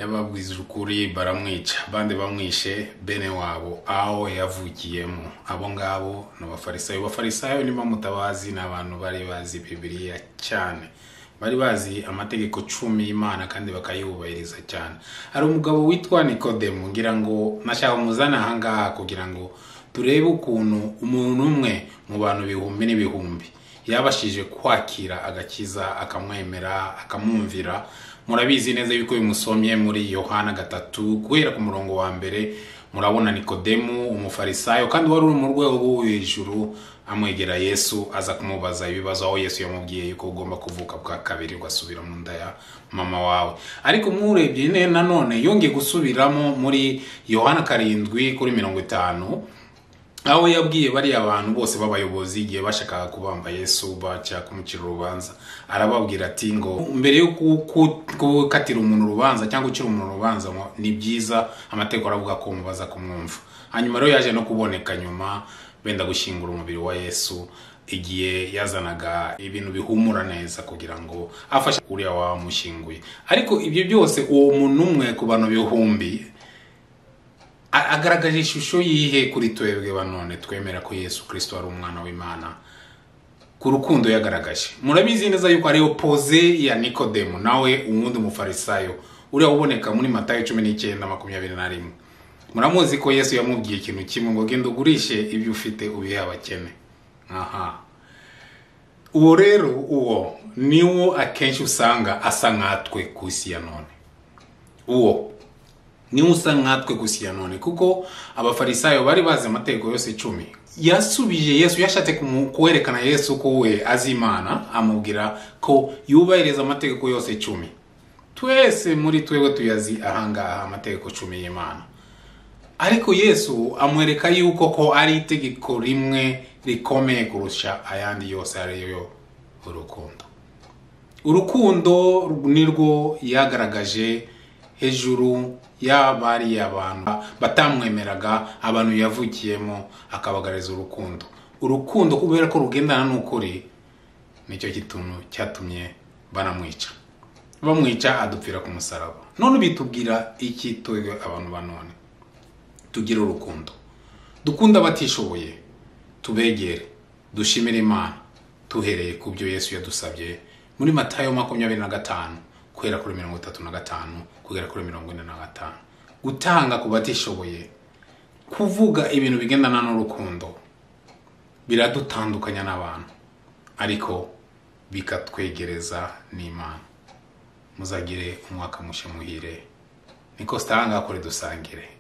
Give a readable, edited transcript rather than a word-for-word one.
yababwiza ukuri baramwica, bande bamwishe bene wabo aho yavukiyemo. Abo ngabo n'abafarisayo. Abafarisayo niba mutabazi n'abantu bari bazi Bibiliya cyane, bari bazi amategeko 10 y'Imana kandi bakayubahiriza cyane. Hari umugabo witwa Nikodemo, ngira ngo nashaka muzana ahangaha kugira ngo turebe ukuntu umuntu umwe mu bantu bihumbi n'ibihumbi yabashije kwakira agakiza, akamwemera, akamwumvira. Murabizi neza yuko bimusomye muri Yohana 3 guhera ku murongo wa mbere. Murabona Nikodemo umufarisayo kandi wari mu rwego rwo hejuru, amwegera Yesu aza kumubaza ibibazo, aho Yesu yamubwiye yuko ugomba kuvuka bwa kabiri ugasubira mu nda ya mama wawe. Ariko murebye nanone yongeye gusubiramo muri Yohana 7:50, aho yabwiye bari abantu bose b'abayobozi igihe bashakaga kubamba Yesu baca kumucira urubanza. Arababwira ati ngo mbere yo gukatira umuntu urubanza cyangwa ucira umuntu urubanza ni byiza amategeko aravuga ko mubaza kumwumva. Hanyuma rero yaje no kuboneka nyuma benda gushingura umubiri wa Yesu, igihe yazanaga ibintu bihumura neza kugira ngo afashe uriya wamushinguye. Ariko ibyo byose uwo muntu umwe ku bantu bihumbi agaragaje ishusho yihe kuri twebwe banone twemera ko Yesu Kristo ari umwana w'Imana, ku rukundo yagaragaje. Murabizi neza yuko ari opposé ya Nikodemo, nawe uwundi umufarisayo uri uboneka muri Matayo 19:21. Muramuzi ko Yesu yamubwiye ikintu kimwe ngo genda ugurishe ibyo ufite ubihe abakene. Uwo rero uwo niwo akenshi usanga asa nkatwe kusi ya none. Uwo ni usa nkatwe gusi ya none, kuko abafarisayo bari bazi amategeko yose 10. Yasubije Yesu, yashatse kwerekana Yesu ko we azi Imana, amubwira ko yubahiriza amategeko yose 10. Twese muri twebwe tuyazi ahangaha amategeko 10 y'Imana. Ariko Yesu amwereka yuko ko ari itegeko rimwe rikomeye kurusha ayandi yose, ariyo urukundo. Urukundo nirwo yagaragaje hejuru y'abari abantu batamwemeraga, abantu yavukiyemo akabagariza urukundo. Urukundo kubera ko rugendana n'ukuri, nicyo gituntu cyatumye baramwica. Bamwica adupfira ku musaraba. None bitubwira iki twebwe abantu banone? Tugira urukundo, dukunda batishoboye, tubegere, dushimire Imana tuhereye ku byo Yesu yadusabye muri Matayo 25 kwera kuri 35 kugera kuri 45. Gutanga ku batishoboye, kuvuga ibintu bigendana n'urukundo biradutandukanya n'abantu, ariko bikatwegereza n'Imana. Muzagire umwaka mushya muhire. Niko stanga kuri dusangire.